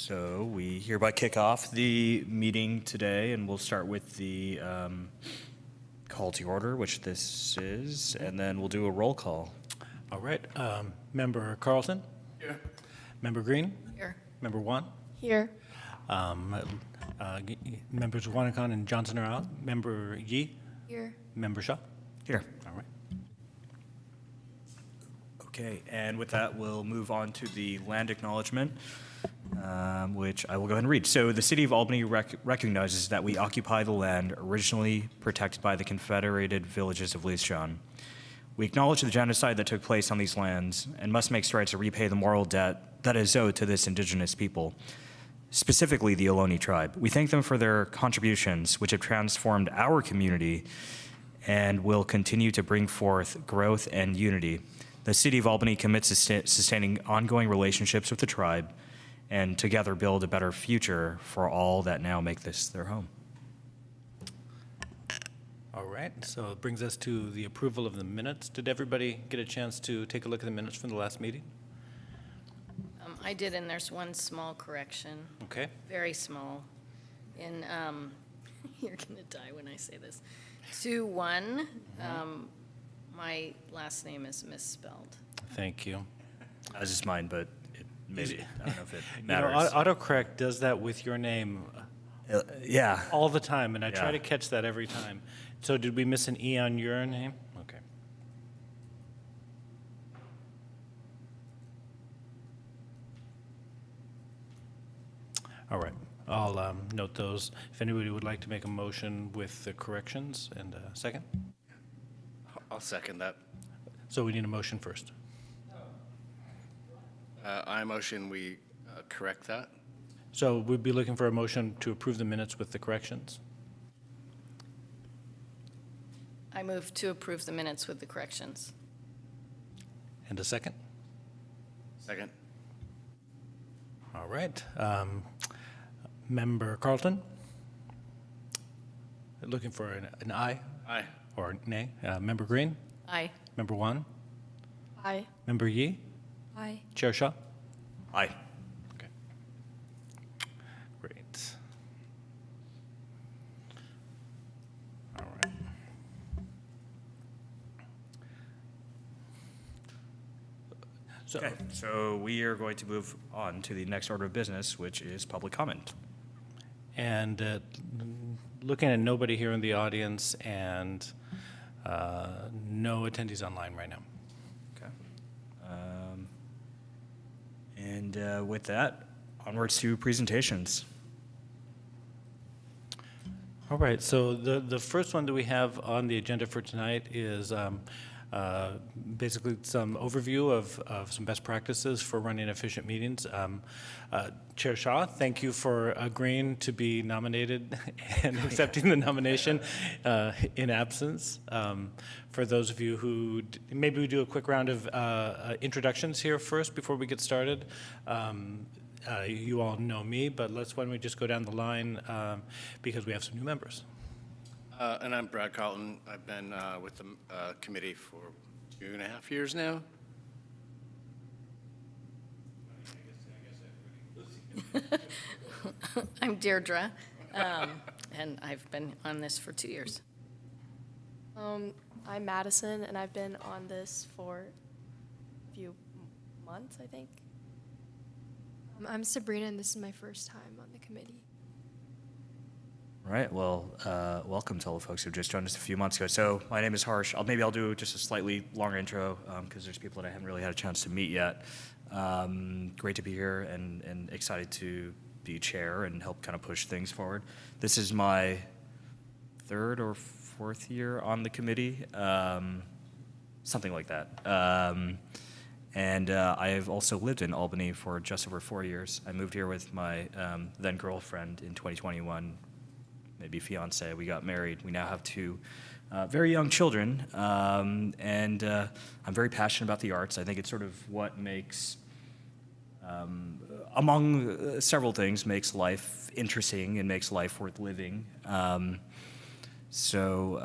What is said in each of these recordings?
So we hereby kick off the meeting today, and we'll start with the call to order, which this is, and then we'll do a roll call. All right. Member Carlson? Here. Member Green? Here. Member Wan? Here. Members Wanakon and Johnson are out. Member Yi? Here. Member Shaw? Here. All right. Okay, and with that, we'll move on to the land acknowledgement, which I will go ahead and read. So the City of Albany recognizes that we occupy the land originally protected by the Confederated Villages of Leith John. We acknowledge the genocide that took place on these lands and must make strides to repay the moral debt that is owed to this indigenous people, specifically the Ohlone tribe. We thank them for their contributions, which have transformed our community and will continue to bring forth growth and unity. The City of Albany commits to sustaining ongoing relationships with the tribe and together build a better future for all that now make this their home. All right. So it brings us to the approval of the minutes. Did everybody get a chance to take a look at the minutes from the last meeting? I did, and there's one small correction, Okay. very small. In, you're going to die when I say this. 2-1, my last name is misspelled. Thank you. As is mine, but maybe, I don't know if it You know, matters. autocorrect does that with your name Yeah. all the time, and I try Yeah. to catch that every time. So did we miss an E on your name? Okay. All right. I'll note those. If anybody would like to make a motion with the corrections, and a second. I'll second that. So we need a motion first. I motion we correct that. So we'd be looking for a motion to approve the minutes with the corrections. I move to approve the minutes with the corrections. And a second. Second. All right. Member Carlton? Looking for an aye Aye. or nay. Member Green? Aye. Member Wan? Aye. Member Yi? Aye. Chair Shaw? Aye. Okay. Great. All right. So, Okay, so we are going to move on to the next order of business, which is public comment. and looking at nobody here in the audience and no attendees online right now. Okay. And with that, onwards to presentations. All right, so the first one that we have on the agenda for tonight is basically some overview of some best practices for running efficient meetings. Chair Shaw, thank you for agreeing to be nominated and accepting the nomination in absence. For those of you who, maybe we do a quick round of introductions here first before we get started. You all know me, but why don't we just go down the line because we have some new members. And I'm Brad Carlton. I've been with the committee for 2.5 years now. I'm Deirdre, and I've been on this for 2 years. I'm Madison, and I've been on this for a few months, I think. I'm Sabrina, and this is my first time on the committee. All right, well, welcome to all the folks who just joined us a few months ago. So my name is Harsh. Maybe I'll do just a slightly longer intro because there's people that I haven't really had a chance to meet yet. Great to be here and excited to be chair and help kind of push things forward. This is my 3rd or 4th year on the committee, something like that. And I have also lived in Albany for just over 4 years. I moved here with my then girlfriend in 2021, maybe fiance. We got married. We now have 2 very young children, and I'm very passionate about the arts. I think it's sort of what makes, among several things, makes life interesting and makes life worth living. So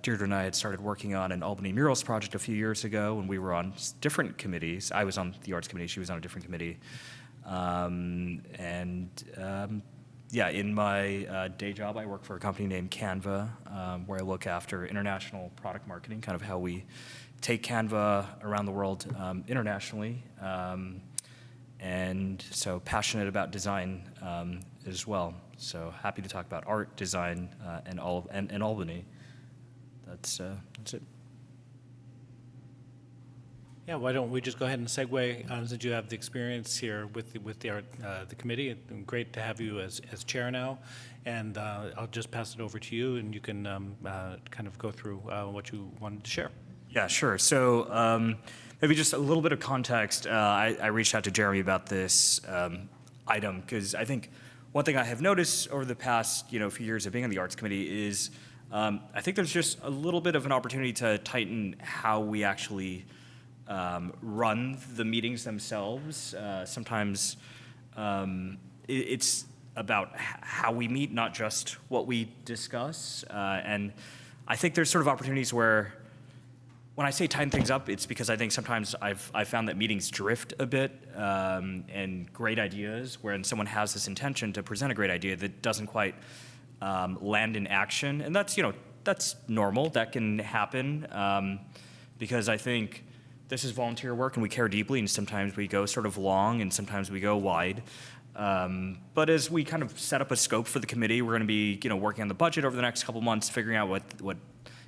Deirdre and I had started working on an Albany Murals project a few years ago when we were on different committees. I was on the arts committee, she was on a different committee. Yeah, in my day job, I work for a company named Canva, where I look after international product marketing, kind of how we take Canva around the world internationally. And so passionate about design as well. So happy to talk about art, design, and Albany. That's it. Yeah, why don't we just go ahead and segue, since you have the experience here with the committee. It's great to have you as chair now, and I'll just pass it over to you, and you can kind of go through what you wanted to share. Yeah, sure. So maybe just a little bit of context. I reached out to Jeremy about this item because I think one thing I have noticed over the past few years of being on the Arts Committee is I think there's just a little bit of an opportunity to tighten how we actually run the meetings themselves. Sometimes it's about how we meet, not just what we discuss. And I think there's sort of opportunities where, when I say tighten things up, it's because I think sometimes I've found that meetings drift a bit, and great ideas, when someone has this intention to present a great idea that doesn't quite land in action, and that's normal. That can happen because I think this is volunteer work and we care deeply, and sometimes we go sort of long and sometimes we go wide. But as we kind of set up a scope for the committee, we're going to be working on the budget over the next couple months, figuring out what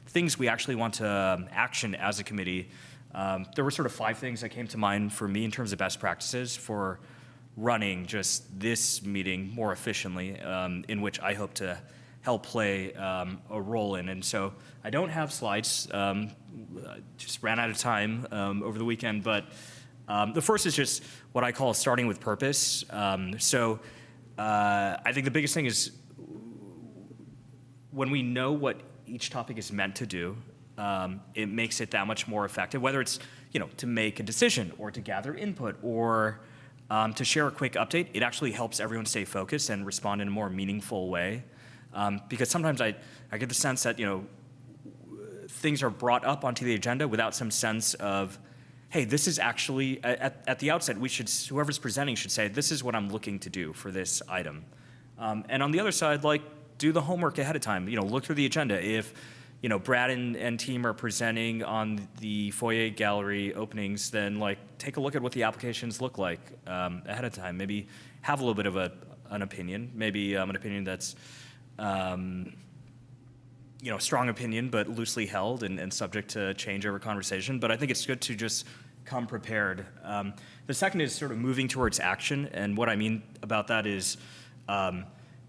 things we actually want to action as a committee. There were sort of 5 things that came to mind for me in terms of best practices for running just this meeting more efficiently, in which I hope to help play a role in. And so I don't have slides, just ran out of time over the weekend, but the first is just what I call starting with purpose. So I think the biggest thing is when we know what each topic is meant to do, it makes it that much more effective, whether it's to make a decision or to gather input or to share a quick update. It actually helps everyone stay focused and respond in a more meaningful way. Because sometimes I get the sense that things are brought up onto the agenda without some sense of, hey, this is actually at the outset, whoever's presenting should say, this is what I'm looking to do for this item. And on the other side, do the homework ahead of time. Look through the agenda. If Brad and team are presenting on the foyer gallery openings, then take a look at what the applications look like ahead of time. Maybe have a little bit of an opinion. Maybe an opinion that's strong opinion but loosely held and subject to change over conversation. But I think it's good to just come prepared. The second is sort of moving towards action, and what I mean about that is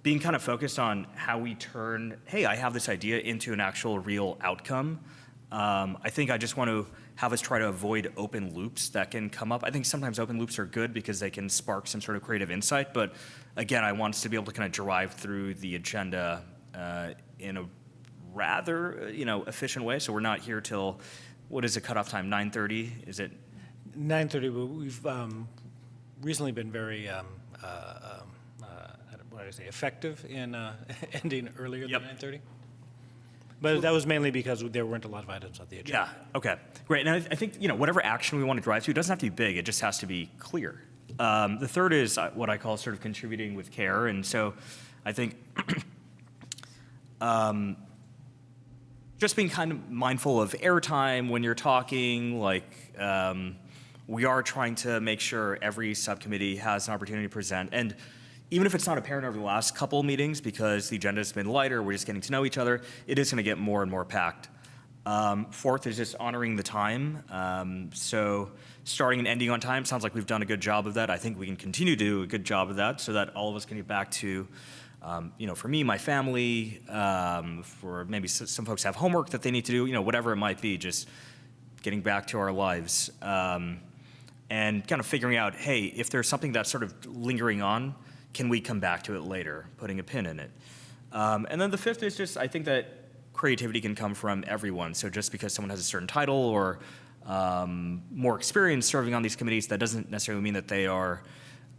being kind of focused on how we turn, hey, I have this idea, into an actual real outcome. I think I just want to have us try to avoid open loops that can come up. I think sometimes open loops are good because they can spark some sort of creative insight, but again, I want us to be able to kind of drive through the agenda in a rather efficient way. So we're not here till, what is the cutoff time, 9:30? Is it? 9:30, but we've recently been very effective in ending earlier than 9:30. But that was mainly because there weren't a lot of items on the agenda. Yeah, okay, great. And I think, whatever action we want to drive to, it doesn't have to be big, it just has to be clear. The third is what I call sort of contributing with care. And so I think just being kind of mindful of airtime when you're talking, we are trying to make sure every subcommittee has an opportunity to present. And even if it's not apparent over the last couple of meetings, because the agenda has been lighter, we're just getting to know each other, it is going to get more and more packed. Fourth is just honoring the time. So starting and ending on time, sounds like we've done a good job of that. I think we can continue to do a good job of that so that all of us can get back to, for me, my family, for maybe some folks have homework that they need to do, whatever it might be, just getting back to our lives. And kind of figuring out, hey, if there's something that's sort of lingering on, can we come back to it later, putting a pin in it? And then the fifth is just, I think that creativity can come from everyone. So just because someone has a certain title or more experience serving on these committees, that doesn't necessarily mean that they are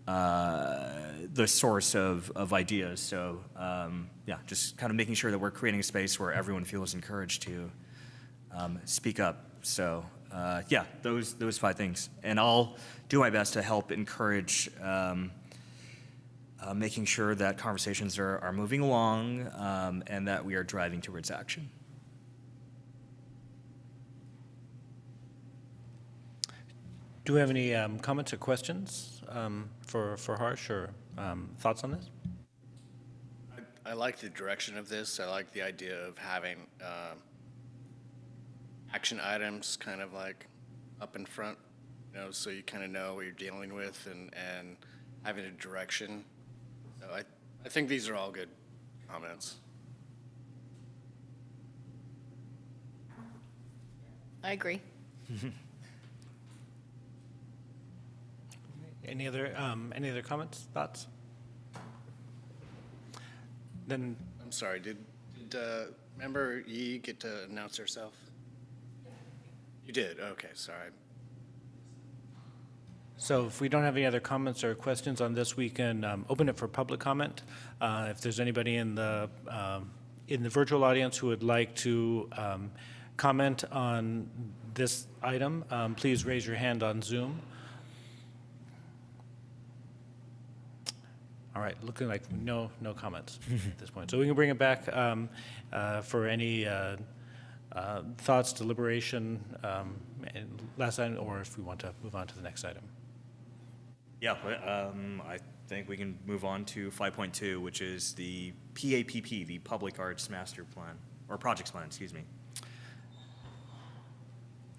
the source of ideas. So just kind of making sure that we're creating a space where everyone feels encouraged to speak up. So yeah, those 5 things. And I'll do my best to help encourage making sure that conversations are moving along and that we are driving towards action. Do we have any comments or questions for Harsh, or thoughts on this? I like the direction of this. I like the idea of having action items kind of like up in front, so you kind of know what you're dealing with and having a direction. So I think these are all good comments. I agree. Any other comments, thoughts? Then, I'm sorry, did Member Yee get to announce herself? You did, okay, sorry. so if we don't have any other comments or questions on this, we can open it for public comment. If there's anybody in the virtual audience who would like to comment on this item, please raise your hand on Zoom. All right, looking like no comments at this point. So we can bring it back for any thoughts, deliberation, and last item, or if we want to move on to the next item. Yeah, but, I think we can move on to 5.2, which is the PAPP, the Public Arts Master Plan, or Projects Plan, excuse me.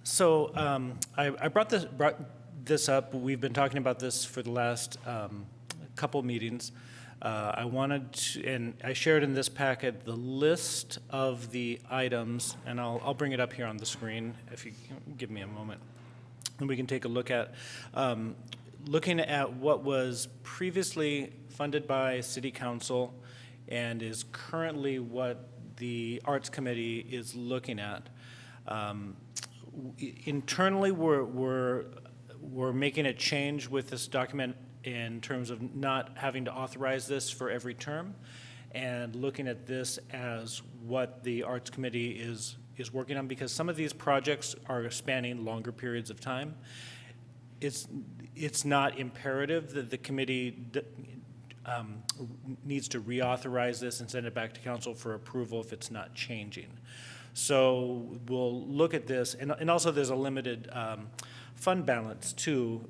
So I brought this up. We've been talking about this for the last couple meetings. I wanted to, and I shared in this packet the list of the items, and I'll bring it up here on the screen if you give me a moment, and we can take a look at looking at what was previously funded by City Council and is currently what the Arts Committee is looking at. Internally, we're making a change with this document in terms of not having to authorize this for every term, and looking at this as what the Arts Committee is working on, because some of these projects are spanning longer periods of time. It's not imperative that the committee needs to reauthorize this and send it back to council for approval if it's not changing. So we'll look at this, and also there's a limited fund balance too.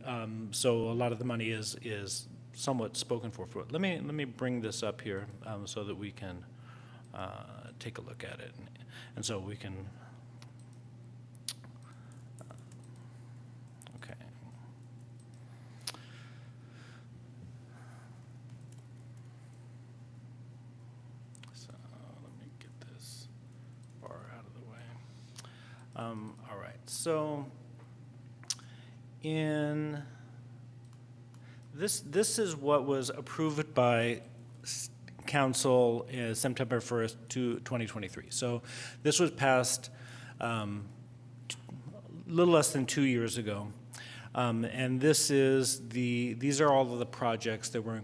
So a lot of the money is somewhat spoken for. Let me bring this up here so that we can take a look at it, and so we can. Okay. So let me get this bar out of the way. All right. So. In this is what was approved by council September 1st, 2023. So this was passed a little less than 2 years ago. And this is these are all of the projects that were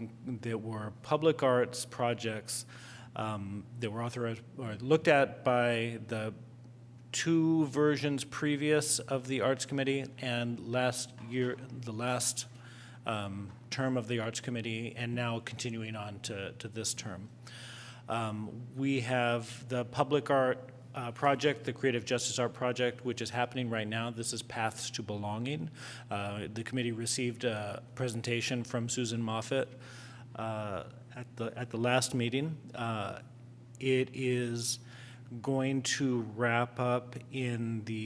public arts projects that were authorized or looked at by the 2 versions previous of the Arts Committee, and the last term of the Arts Committee, and now continuing on to this term. We have the public art project, the Creative Justice Art Project, which is happening right now. This is Paths to Belonging. The committee received a presentation from Susan Moffett at the last meeting. It is going to wrap up in the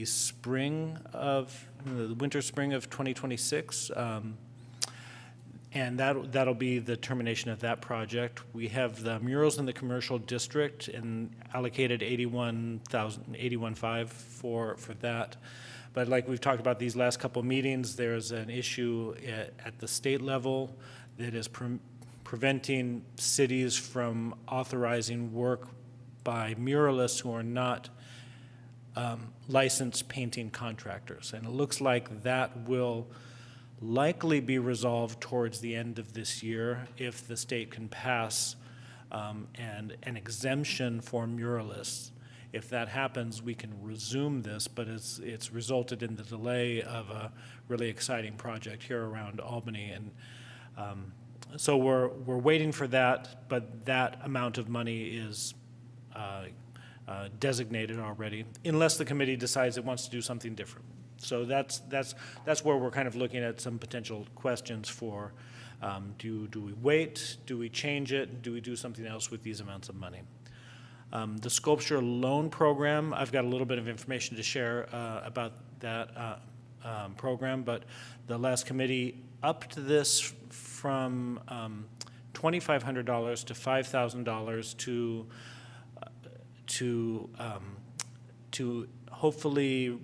winter spring of 2026, and that'll be the termination of that project. We have the murals in the commercial district and allocated $81,500 for that. But like we've talked about these last couple meetings, there's an issue at the state level that is preventing cities from authorizing work by muralists who are not licensed painting contractors. And it looks like that will likely be resolved towards the end of this year if the state can pass an exemption for muralists. If that happens, we can resume this, but it's resulted in the delay of a really exciting project here around Albany. And so we're waiting for that, but that amount of money is designated already, unless the committee decides it wants to do something different. So that's where we're kind of looking at some potential questions for, do we wait, do we change it, do we do something else with these amounts of money? The sculpture loan program, I've got a little bit of information to share about that program, but the last committee upped this from $2,500 to $5,000 to hopefully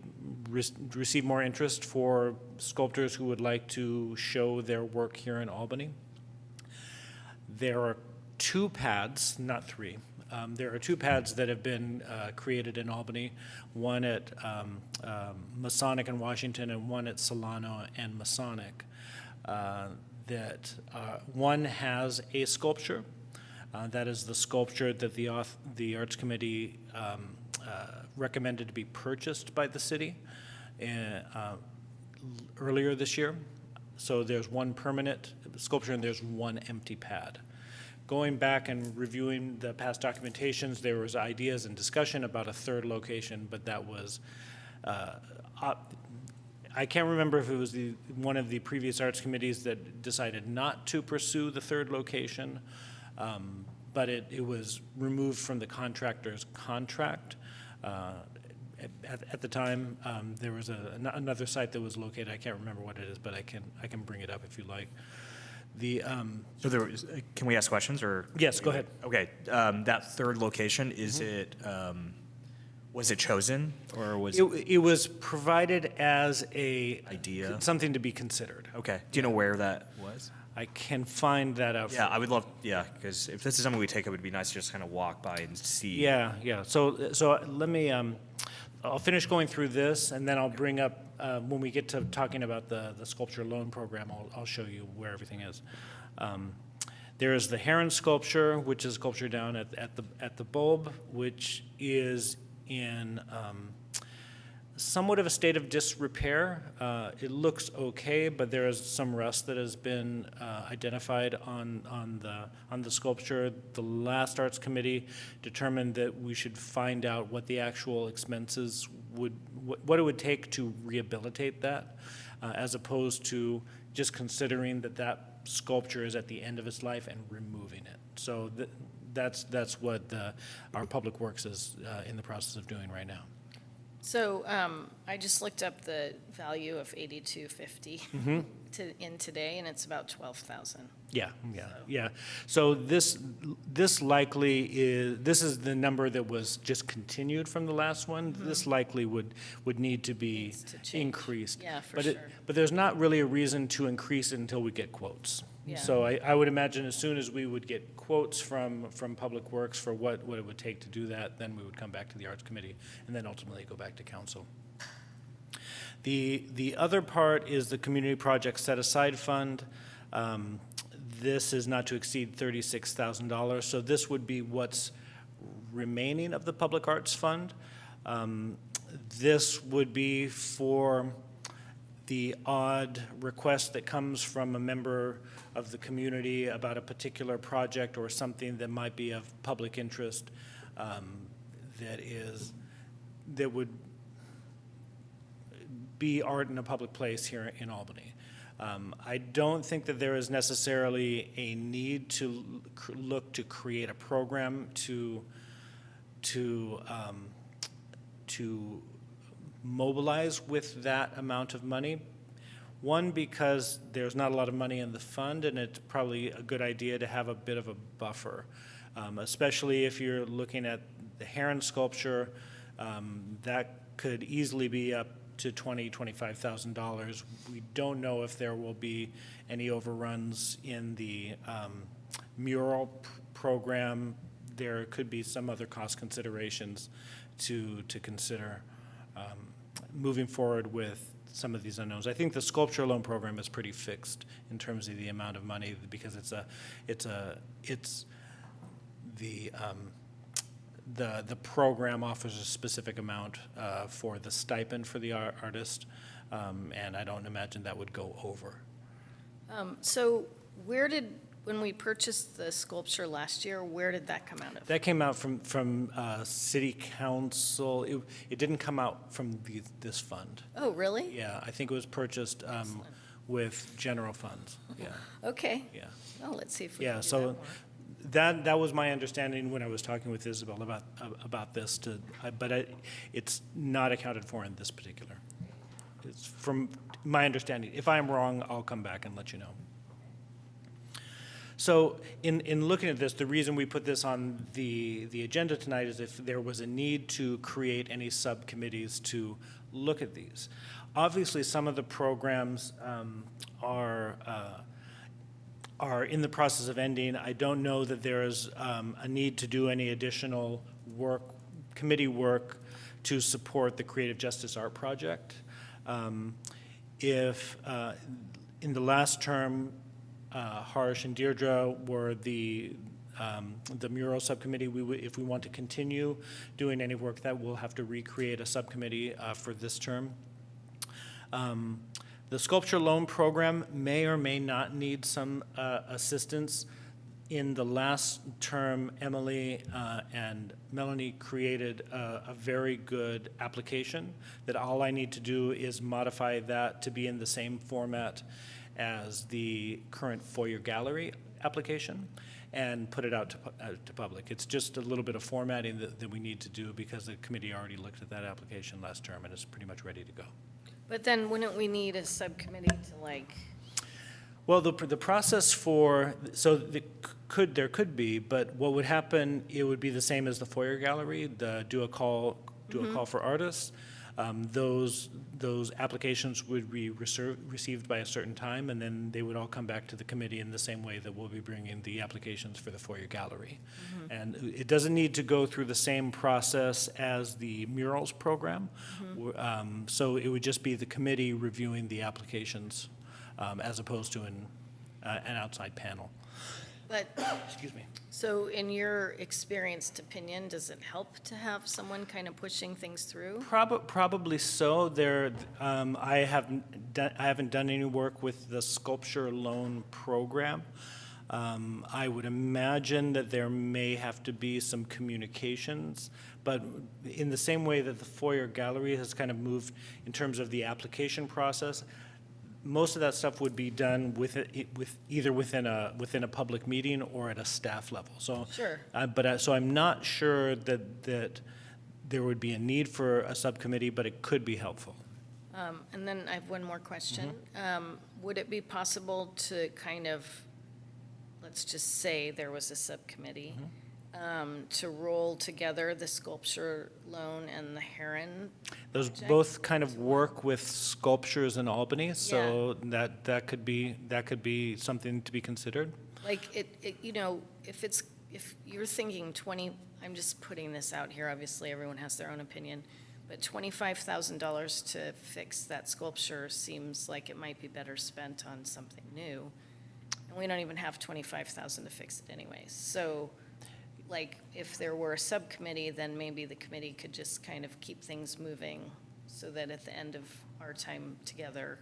receive more interest for sculptors who would like to show their work here in Albany. There are 2 pads, not 3. There are 2 pads that have been created in Albany, one at Masonic in Washington and one at Solano and Masonic. One has a sculpture. That is the sculpture that the Arts Committee recommended to be purchased by the city earlier this year. So there's one permanent sculpture and there's one empty pad. Going back and reviewing the past documentations, there was ideas and discussion about a 3rd location, but that was, I can't remember if it was one of the previous arts committees that decided not to pursue the 3rd location, but it was removed from the contractor's contract. At the time, there was another site that was located. I can't remember what it is, but I can bring it up if you like. So there was, can we ask questions or? Yes, go ahead. Okay, that 3rd location, is it, was it chosen or was It was provided as a idea? something to be considered. Okay, do you know where that was? I can find that out. Yeah, I would love, because if this is something we take, it would be nice to just kind of walk by and see. Yeah. So let me, I'll finish going through this, and then I'll bring up, when we get to talking about the sculpture loan program, I'll show you where everything is. There is the heron sculpture, which is a sculpture down at the bulb, which is in somewhat of a state of disrepair. It looks okay, but there is some rust that has been identified on the sculpture. The last Arts Committee determined that we should find out what the actual expenses what it would take to rehabilitate that, as opposed to just considering that sculpture is at the end of its life and removing it. So that's what our Public Works is in the process of doing right now. So I just looked up the value of 8250 in today, and it's about 12,000. Yeah. So this likely is the number that was just continued from the last one. This likely would need to be Needs to change. increased. Yeah, for sure. But there's not really a reason to increase it until we get quotes. Yeah. So I would imagine as soon as we would get quotes from Public Works for what it would take to do that, then we would come back to the Arts Committee and then ultimately go back to Council. The other part is the Community Project Set Aside Fund. This is not to exceed $36,000, so this would be what's remaining of the Public Arts Fund. This would be for the odd request that comes from a member of the community about a particular project or something that might be of public interest, that would be art in a public place here in Albany. I don't think that there is necessarily a need to look to create a program to mobilize with that amount of money. One, because there's not a lot of money in the fund, and it's probably a good idea to have a bit of a buffer, especially if you're looking at the heron sculpture. That could easily be up to $20,000–$25,000. We don't know if there will be any overruns in the mural program. There could be some other cost considerations to consider moving forward with some of these unknowns. I think the sculpture loan program is pretty fixed in terms of the amount of money, because the program offers a specific amount for the stipend for the artist, and I don't imagine that would go over. So when we purchased the sculpture last year, where did that come out of? That came out from city council. It didn't come out from this fund. Oh, really? Yeah, I think it was purchased with general funds. Yeah, Okay. yeah. Well, let's see if we Yeah, can do so that more. that was my understanding when I was talking with Isabel about this, but it's not accounted for in this particular. It's from my understanding. If I'm wrong, I'll come back and let you know. So in looking at this, the reason we put this on the agenda tonight is if there was a need to create any subcommittees to look at these. Obviously, some of the programs are in the process of ending. I don't know that there is a need to do any additional work, committee work, to support the Creative Justice Art Project. If in the last term, Harsh and Deirdre were the mural subcommittee, if we want to continue doing any work, that we'll have to recreate a subcommittee for this term. The sculpture loan program may or may not need some assistance. In the last term, Emily and Melanie created a very good application that all I need to do is modify that to be in the same format as the current Foyer Gallery application and put it out to public. It's just a little bit of formatting that we need to do because the committee already looked at that application last term and is pretty much ready to go. But then wouldn't we need a subcommittee to like, Well, the process there could be, but what would happen, it would be the same as the Foyer Gallery, do a call for artists. Those applications would be received by a certain time, and then they would all come back to the committee in the same way that we'll be bringing the applications for the Foyer Gallery. And it doesn't need to go through the same process as the murals program. So it would just be the committee reviewing the applications as opposed to an outside panel. but, Excuse me. so in your experienced opinion, does it help to have someone kind of pushing things through? Probably so. I haven't done any work with the sculpture loan program. I would imagine that there may have to be some communications, but in the same way that the Foyer Gallery has kind of moved in terms of the application process, most of that stuff would be done either within a public meeting or at a staff level. So, Sure. So I'm not sure that there would be a need for a subcommittee, but it could be helpful. And then I have one more question. Would it be possible to kind of, let's just say there was a subcommittee, to roll together the sculpture loan and the Heron? Those project? both kind of work with sculptures in Albany, so that could be something to be considered. Like if you're thinking 20, I'm just putting this out here, obviously everyone has their own opinion, but $25,000 to fix that sculpture seems like it might be better spent on something new. And we don't even have $25,000 to fix it anyways. So, like, if there were a subcommittee, then maybe the committee could just kind of keep things moving so that at the end of our time together,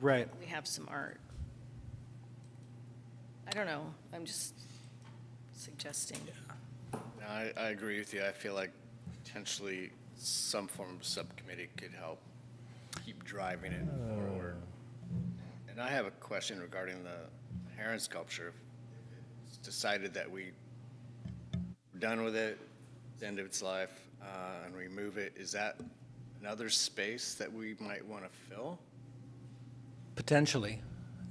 Right. we have some art. I don't know, I'm just suggesting. No, I agree with you. I feel like potentially some form of subcommittee could help keep driving it forward. And I have a question regarding the Heron sculpture. It's decided that we're done with it, the end of its life, and remove it. Is that another space that we might want to fill? Potentially,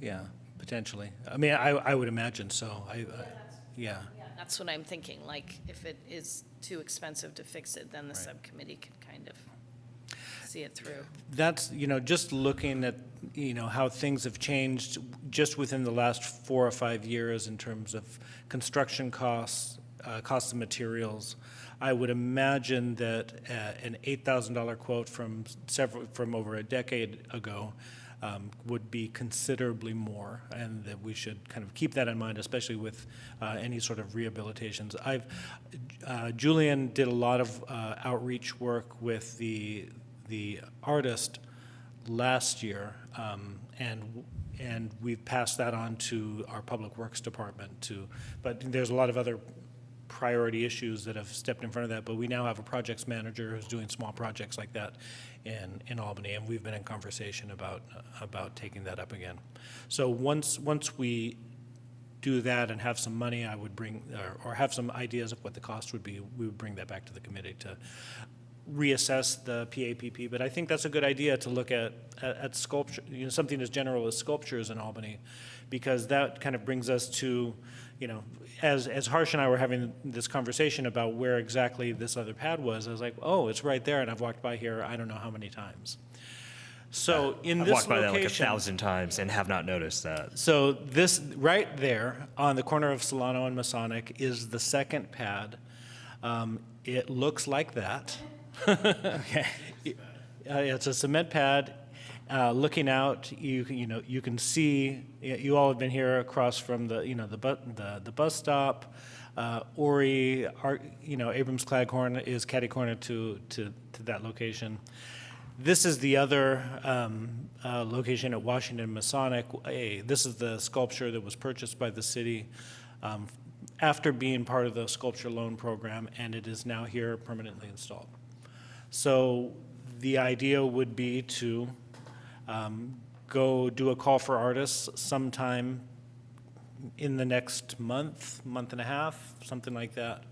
yeah, potentially. I mean, I would imagine so. Yeah. That's what I'm thinking, like, if it is too expensive to fix it, then the subcommittee could kind of see it through. That's, just looking at, how things have changed just within the last 4 or 5 years in terms of construction costs, cost of materials. I would imagine that an $8,000 quote from over a decade ago would be considerably more, and that we should kind of keep that in mind, especially with any sort of rehabilitations. Julian did a lot of outreach work with the artist last year, and we've passed that on to our Public Works Department but there's a lot of other priority issues that have stepped in front of that, but we now have a projects manager who's doing small projects like that in Albany, and we've been in conversation about taking that up again. So once we do that and have some money, I would bring, or have some ideas of what the cost would be, we would bring that back to the committee to reassess the PAPP. But I think that's a good idea to look at sculpture, something as general as sculptures in Albany, because that kind of brings us to, as Harsh and I were having this conversation about where exactly this other pad was, I was like, oh, it's right there, and I've walked by here I don't know how many times. So in I've this walked by that like location, 1,000 times and have not noticed that. so this right there on the corner of Solano and Masonic is the second pad. It looks like that. Okay. It's a cement pad. Looking out, you can see. You all have been here across from the bus stop. Ori, Abrams Claghorn is catty corner to that location. This is the other location at Washington Masonic. This is the sculpture that was purchased by the city after being part of the sculpture loan program, and it is now here permanently installed. So the idea would be to go do a call for artists sometime in the next month and a half, something like that,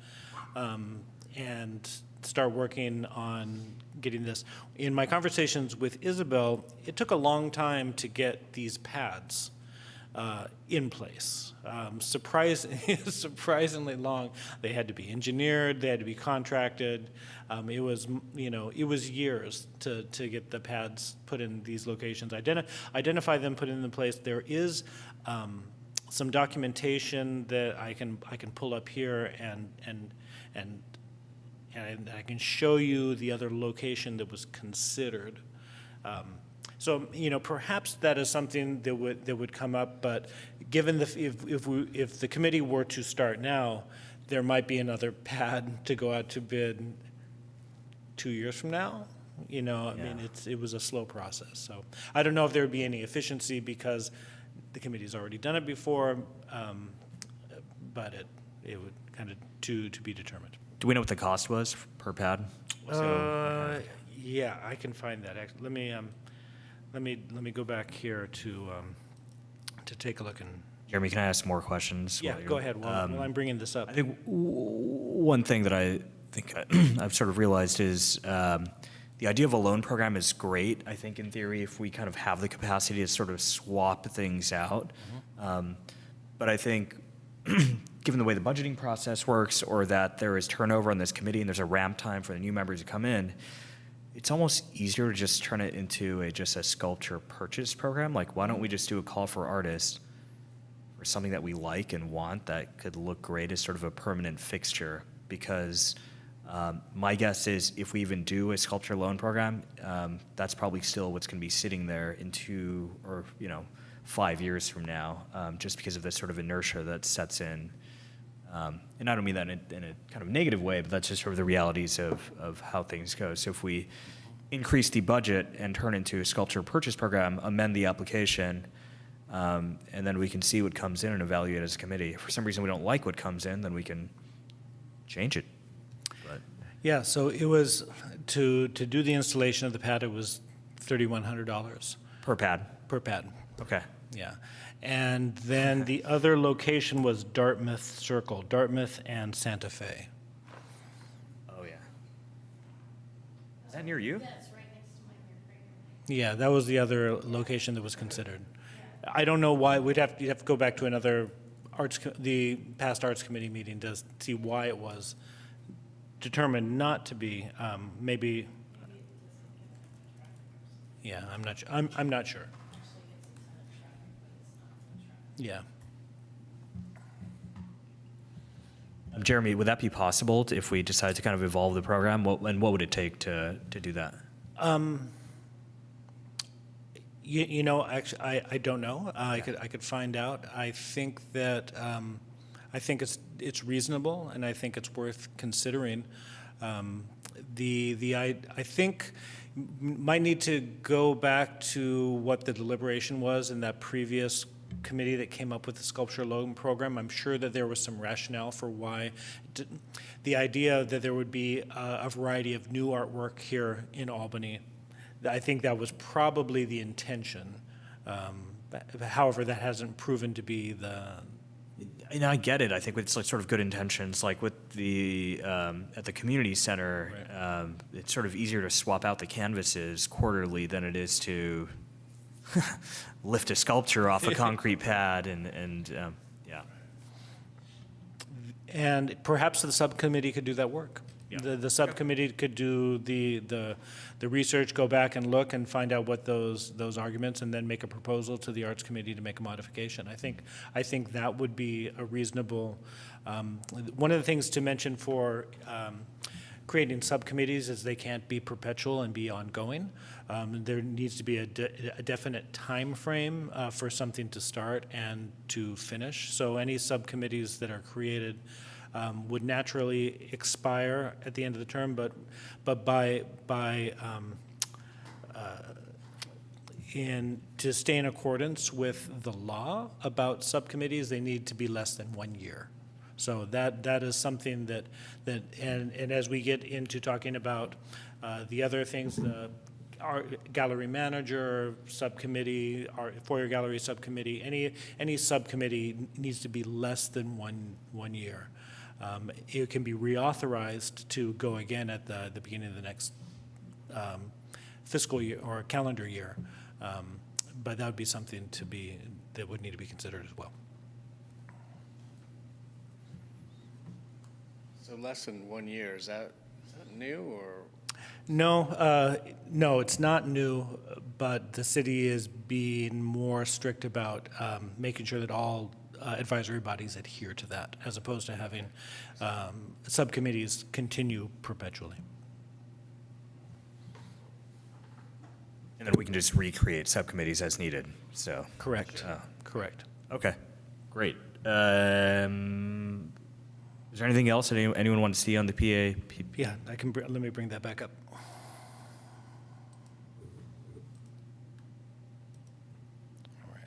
and start working on getting this. In my conversations with Isabel, it took a long time to get these pads in place. Surprisingly long. They had to be engineered, they had to be contracted. It was years to get the pads put in these locations. Identify them, put in the place. There is some documentation that I can pull up here and I can show you the other location that was considered. So perhaps that is something that would come up. But given if the committee were to start now, there might be another pad to go out to bid 2 years from now. I mean, it was a slow process. So I don't know if there would be any efficiency because the committee's already done it before, but it would kind of to be determined. Do we know what the cost was per pad? Yeah, I can find that. Let me go back here to take a look and. Jeremy, can I ask more questions? Yeah, go ahead. While I'm bringing this up. I think one thing that I think I've sort of realized is the idea of a loan program is great. I think in theory, if we kind of have the capacity to sort of swap things out. But I think given the way the budgeting process works, or that there is turnover on this committee and there's a ramp time for the new members to come in, it's almost easier to just turn it into just a sculpture purchase program. Like, why don't we just do a call for artists for something that we like and want that could look great as sort of a permanent fixture? Because my guess is if we even do a sculpture loan program, that's probably still what's going to be sitting there in 2 or 5 years from now, just because of this sort of inertia that sets in. And I don't mean that in a kind of negative way, but that's just sort of the realities of how things go. So if we increase the budget and turn it into a sculpture purchase program, amend the application, and then we can see what comes in and evaluate as a committee. If for some reason we don't like what comes in, then we can change it. But Yeah, so it was, to do the installation of the pad, it was $3,100 per pad. per pad. Okay. Yeah. And then the other location was Dartmouth Circle, Dartmouth and Santa Fe. Oh yeah. Is that near you? Yeah, that was the other location that was considered. I don't know why. You'd have to go back to another the past arts committee meeting to see why it was determined not to be. Maybe. Yeah, I'm not sure. I'm not sure. Yeah. Jeremy, would that be possible if we decide to kind of evolve the program? What would it take to do that? Actually, I don't know. I could find out. I think that I think it's reasonable, and I think it's worth considering. I think might need to go back to what the deliberation was in that previous committee that came up with the sculpture loan program. I'm sure that there was some rationale for why the idea that there would be a variety of new artwork here in Albany. I think that was probably the intention. However, that hasn't proven to be the. And I get it. I think it's like sort of good intentions. Like with the at the community center, Right. it's sort of easier to swap out the canvases quarterly than it is to lift a sculpture off a concrete pad and yeah. And perhaps the subcommittee could do that work. Yeah. The subcommittee could do the research, go back and look and find out what those arguments, and then make a proposal to the Arts Committee to make a modification. I think that would be a reasonable, one of the things to mention for creating subcommittees is they can't be perpetual and be ongoing. There needs to be a definite time frame for something to start and to finish. So any subcommittees that are created would naturally expire at the end of the term, but to stay in accordance with the law about subcommittees, they need to be less than 1 year. So that is something that and as we get into talking about the other things, the art gallery manager subcommittee, art foyer gallery subcommittee, any subcommittee needs to be less than one year. It can be reauthorized to go again at the beginning of the next fiscal year or calendar year, but that would be something that would need to be considered as well. So less than 1 year, is that new or? No, it's not new, but the city is being more strict about making sure that all advisory bodies adhere to that, as opposed to having subcommittees continue perpetually. And then we can just recreate subcommittees as needed. So Correct. Correct. okay, great. Is there anything else that anyone wants to see on the PA? Yeah, let me bring that back up. All right.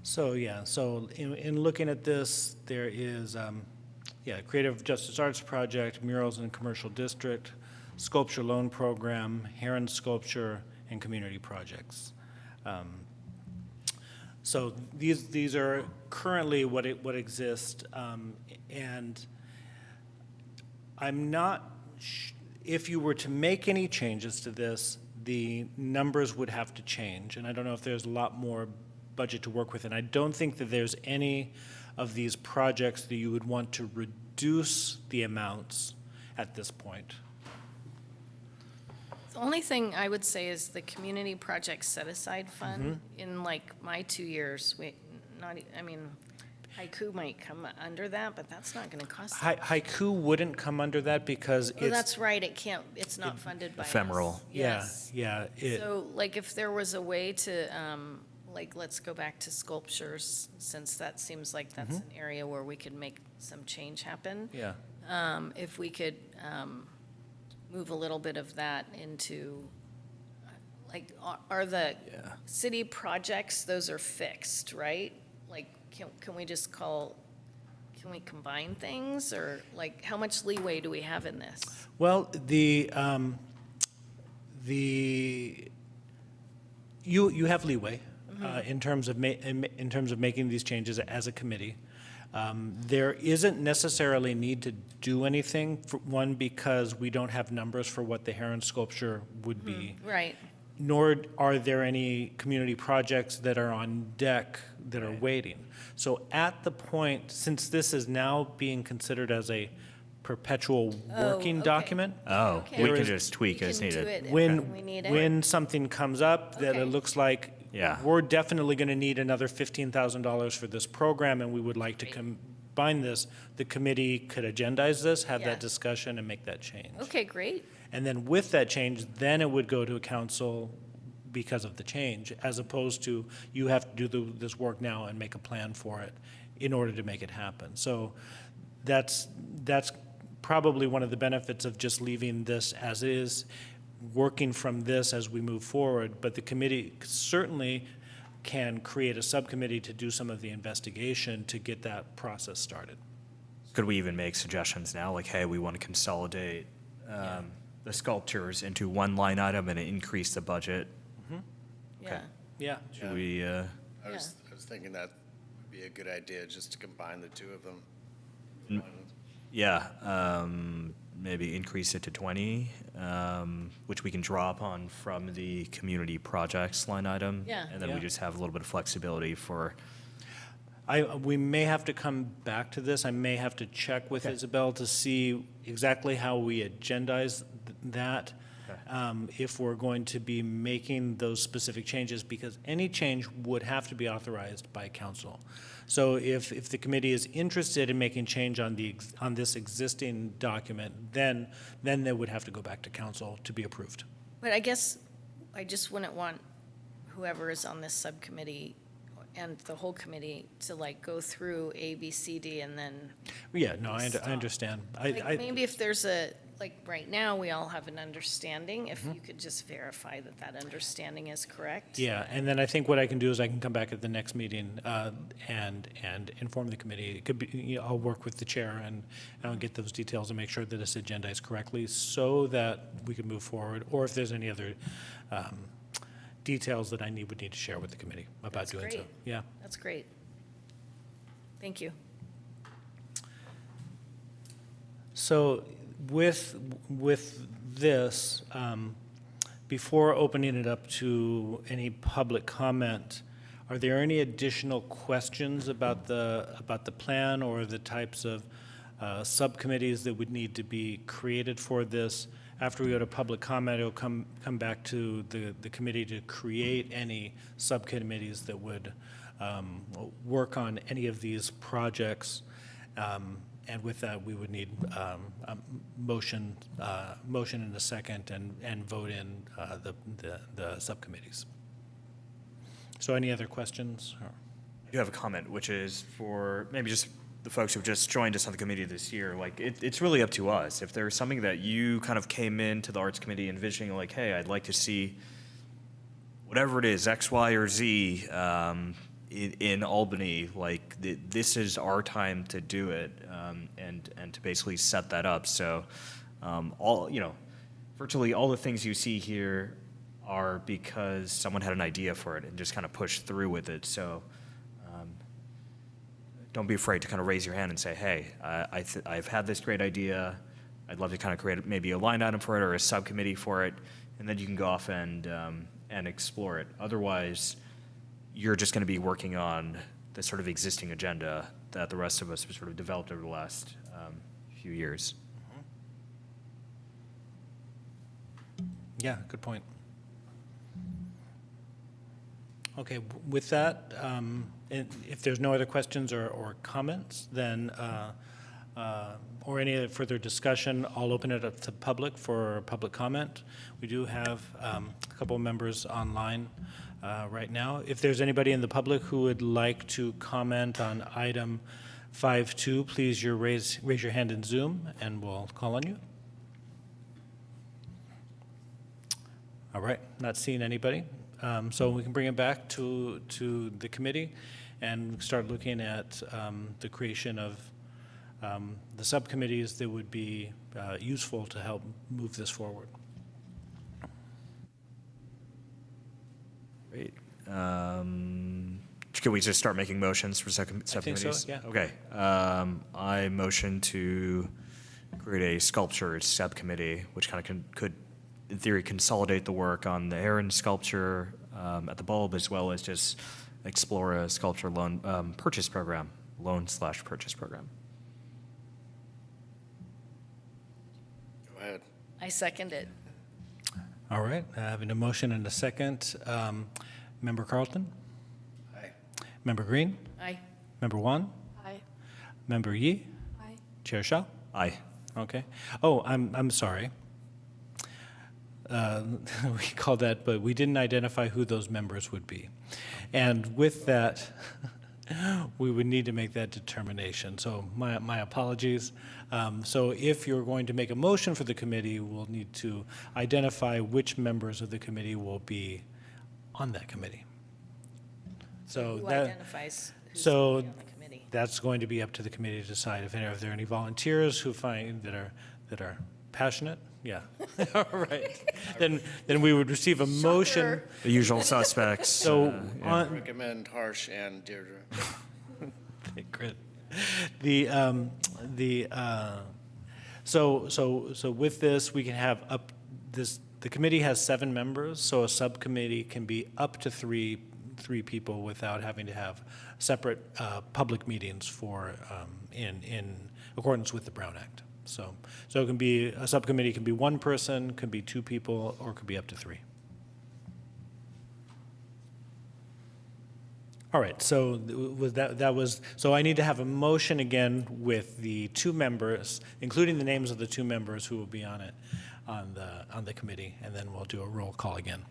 So in looking at this, there is, Creative Justice Arts Project, Murals in Commercial District, Sculpture Loan Program, Heron Sculpture, and Community Projects. So these are currently what exist, and I'm not, if you were to make any changes to this, the numbers would have to change, and I don't know if there's a lot more budget to work with, and I don't think that there's any of these projects that you would want to reduce the amounts at this point. The only thing I would say is the community project set-aside fund, in like my 2 years, Haiku might come under that, but that's not gonna cost that. Haiku wouldn't come under that because Oh, that's right, it's not funded by us. Ephemeral. Yes. It, So, like, if there was a way to, like, let's go back to sculptures, since that seems like that's an area where we could make some change happen. yeah. If we could move a little bit of that into, like, are the city projects, those are fixed, right? Like, can we just can we combine things, or, like, how much leeway do we have in this? Well, you have leeway in terms of making these changes as a committee. There isn't necessarily need to do anything, for one, because we don't have numbers for what the Heron sculpture would be. Right. Nor are there any community projects that are on deck that are waiting. So at the point, since this is now being considered as a perpetual working okay. document, Oh, Okay. we There can is- just tweak We as can do needed. it when when we need it. when something comes up that Okay. it looks like Yeah. we're definitely going to need another $15,000 for this program, and we would like to combine this, the committee could agendize this, have Yeah. that discussion, and make that change. Okay, great. And then with that change, then it would go to a council because of the change, as opposed to you have to do this work now and make a plan for it in order to make it happen. So that's probably one of the benefits of just leaving this as is, working from this as we move forward. But the committee certainly can create a subcommittee to do some of the investigation to get that process started. Could we even make suggestions now, like, hey, we want to consolidate the sculptures into one line item and increase the budget? Yeah. Yeah. Should we, I was thinking that would be a good idea, just to combine the two of them. yeah, maybe increase it to 20, which we can draw upon from the community projects line item. Yeah. And then we Yeah. just have a little bit of flexibility for, We may have to come back to this. I may have to check with Isabel to see exactly how we agendize that, if we're going to be making those specific changes, because any change would have to be authorized by council. So if the committee is interested in making change on on this existing document, then they would have to go back to council to be approved. But I guess I just wouldn't want whoever is on this subcommittee and the whole committee to like go through A, B, C, D, and then, Yeah, no, I understand. like, maybe if there's like, right now, we all have an understanding, if you could just verify that that understanding is correct. Yeah, and then I think what I can do is I can come back at the next meeting and inform the committee. It could be, I'll work with the chair and I'll get those details and make sure that it's agendized correctly so that we can move forward, or if there's any other details that I would need to share with the committee about That's doing so. great. Yeah. That's great. Thank you. So with this, before opening it up to any public comment, are there any additional questions about the plan or the types of subcommittees that would need to be created for this? After we go to public comment, it'll come back to the committee to create any subcommittees that would work on any of these projects. And with that, we would need a motion in a second and vote in the subcommittees. So any other questions? I do have a comment, which is for maybe just the folks who've just joined us on the committee this year. Like, it's really up to us. If there's something that you kind of came into the Arts Committee envisioning, like, hey, I'd like to see whatever it is, X, Y, or Z, in Albany, like this is our time to do it, and to basically set that up. So, virtually all the things you see here are because someone had an idea for it and just kind of pushed through with it. So, don't be afraid to kind of raise your hand and say, hey, I've had this great idea. I'd love to kind of create maybe a line item for it or a subcommittee for it, and then you can go off and explore it. Otherwise, you're just going to be working on the sort of existing agenda that the rest of us have sort of developed over the last few years. Yeah, good point. Okay, with that, if there's no other questions or comments, then, or any further discussion, I'll open it up to public for public comment. We do have a couple of members online right now. If there's anybody in the public who would like to comment on item 5.2, please raise your hand in Zoom, and we'll call on you. All right, not seeing anybody. So we can bring it back to the committee and start looking at the creation of the subcommittees that would be useful to help move this forward. Great. Can we just start making motions for subcommittees? I think so, yeah. Okay. I motion to create a sculpture subcommittee, which kind of could, in theory, consolidate the work on the Heron sculpture at the bulb, as well as just explore a sculpture loan purchase program, loan/purchase program. Go ahead. I second it. All right, having a motion and a second. Member Carlton? Aye. Member Green? Aye. Member Wan? Aye. Member Yi? Aye. Chair Shaw? Aye. Okay. Oh, I'm sorry. We called that, but we didn't identify who those members would be. And with that, we would need to make that determination. So my apologies. So if you're going to make a motion for the committee, we'll need to identify which members of the committee will be on that committee. So Who that, identifies who's so going to be on the committee? that's going to be up to the committee to decide if there are any volunteers who find that are passionate. Yeah. All right. Then we would receive a motion. Shocker. The usual suspects. So on, Recommend Harsh and Deirdre. Great. So with this, we can have up this. The committee has 7 members, so a subcommittee can be up to three people without having to have separate public meetings for in accordance with the Brown Act. So it can be a subcommittee can be 1 person, could be 2 people, or could be up to 3. All right, so so I need to have a motion again with the 2 members, including the names of the 2 members who will be on it, on the committee, and then we'll do a roll call again.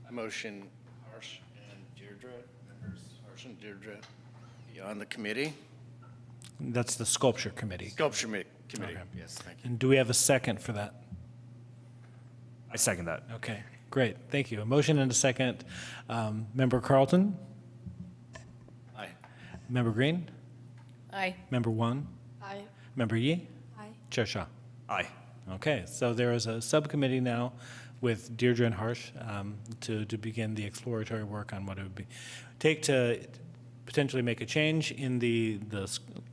I motion Harsh and Deirdre, members Harsh and Deirdre, be on the committee. That's the sculpture committee. Sculpture committee, Okay. yes, thank you. And do we have a second for that? I second that. Okay, great, thank you. A motion and a second. Member Carlton? Aye. Member Green? Aye. Member Wan? Aye. Member Yi? Aye. Chair Shaw? Aye. Okay, so there is a subcommittee now with Deirdre and Harsh to begin the exploratory work on what it would take to potentially make a change in the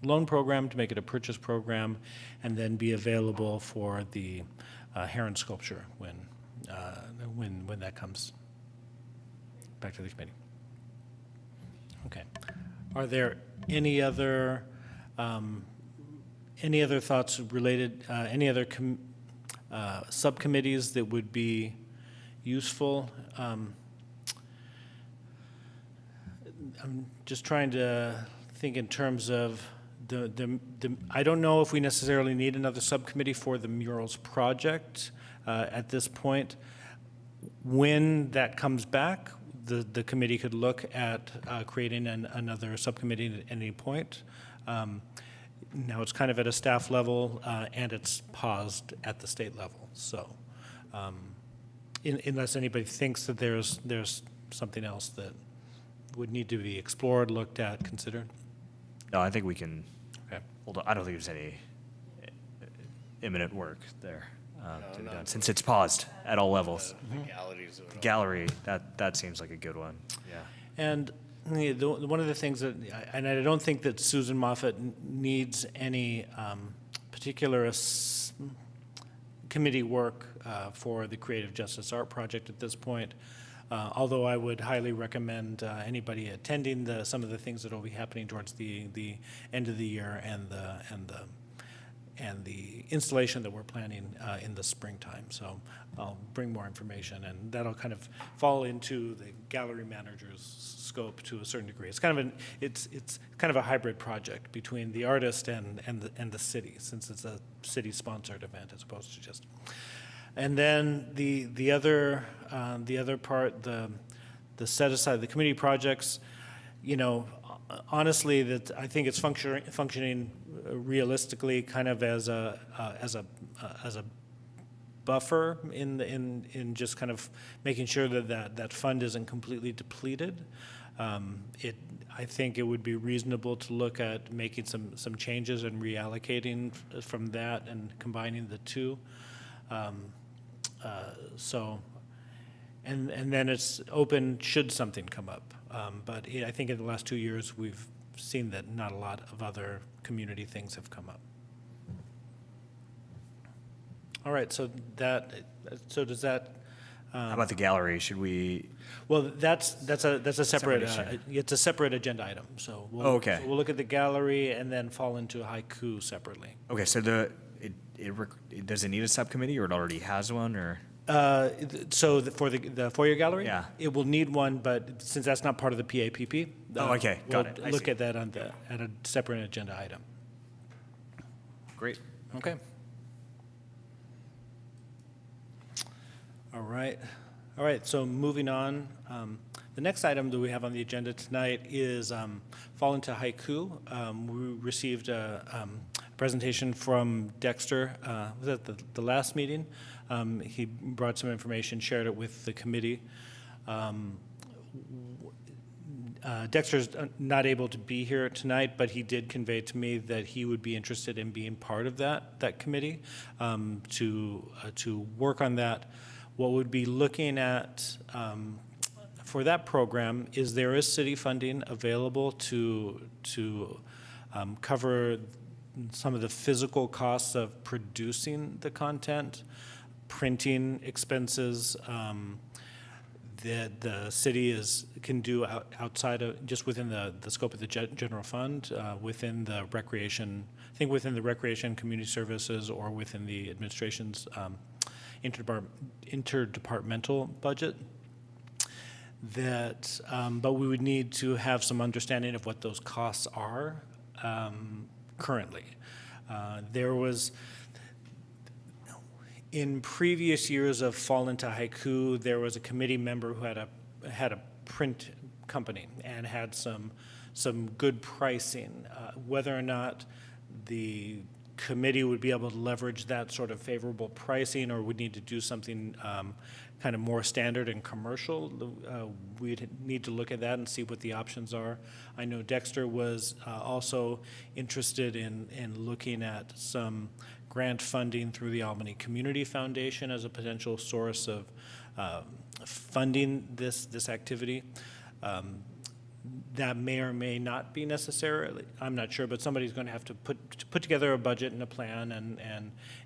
loan program to make it a purchase program, and then be available for the heron sculpture when that comes back to the committee. Okay. Are there any other thoughts related, any other subcommittees that would be useful? I'm just trying to think in terms of I don't know if we necessarily need another subcommittee for the murals project at this point. When that comes back, the committee could look at creating another subcommittee at any point. Now it's kind of at a staff level, and it's paused at the state level. So unless anybody thinks that there's something else that would need to be explored, looked at, considered. No, I think we can Okay. hold on. I don't think there's any imminent work there to be no. done, since it's paused at all levels. Legalities of it all. Gallery, that seems like a good one. Yeah. And one of the things that, and I don't think that Susan Moffett needs any particular committee work for the Creative Justice Art Project at this point, although I would highly recommend anybody attending some of the things that will be happening towards the end of the year and the installation that we're planning in the springtime. So I'll bring more information, and that'll kind of fall into the gallery manager's scope to a certain degree. It's kind of a hybrid project between the artist and the city, since it's a city-sponsored event as opposed to just. And then the other part, the set aside, the community projects, honestly, that I think it's functioning realistically kind of as a buffer in just kind of making sure that fund isn't completely depleted. I think it would be reasonable to look at making some changes and reallocating from that and combining the two. And then it's open should something come up. But I think in the last 2 years, we've seen that not a lot of other community things have come up. All right, so does that? How about the gallery? Should we? Well, that's a separate issue. it's a separate agenda item. So we'll, Oh, okay. so we'll look at the gallery and then fall into haiku separately. Okay, so does it need a subcommittee, or it already has one, or? For the foyer gallery? Yeah. It will need one, but since that's not part of the PAPP. Oh, okay. Got we'll it. I look see. at that at a separate agenda item. Great. Okay. All right. All right, so moving on. The next item that we have on the agenda tonight is Fall into Haiku. We received a presentation from Dexter. Was that the last meeting? He brought some information, shared it with the committee. Dexter's not able to be here tonight, but he did convey to me that he would be interested in being part of that committee to work on that. What we'd be looking at for that program is there is city funding available to cover some of the physical costs of producing the content, printing expenses, that the city can do outside of, just within the scope of the general fund, within the recreation, I think within the recreation, community services, or within the administration's interdepartmental budget. But we would need to have some understanding of what those costs are currently. There was, in previous years of Fall into Haiku, there was a committee member who had a print company and had some good pricing. Whether or not the committee would be able to leverage that sort of favorable pricing, or would need to do something kind of more standard and commercial, we'd need to look at that and see what the options are. I know Dexter was also interested in looking at some grant funding through the Albany Community Foundation as a potential source of funding this activity. That may or may not be necessary. I'm not sure, but somebody's going to have to put together a budget and a plan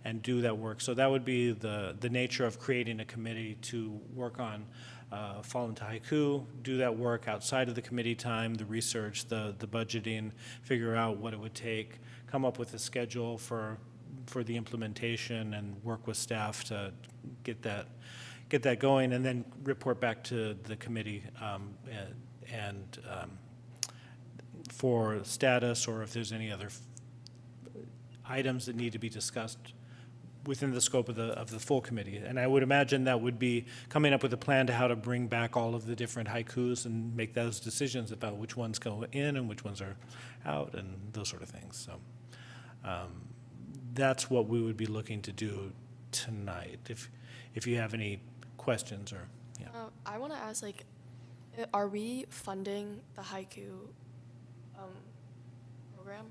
and do that work. So that would be the nature of creating a committee to work on Fall into Haiku, do that work outside of the committee time, the research, the budgeting, figure out what it would take, come up with a schedule for the implementation, and work with staff to get that going, and then report back to the committee and for status, or if there's any other items that need to be discussed within the scope of the full committee. And I would imagine that would be coming up with a plan to how to bring back all of the different haikus and make those decisions about which ones go in and which ones are out and those sort of things. So that's what we would be looking to do tonight. If you have any questions or, yeah. I want to ask, are we funding the haiku program?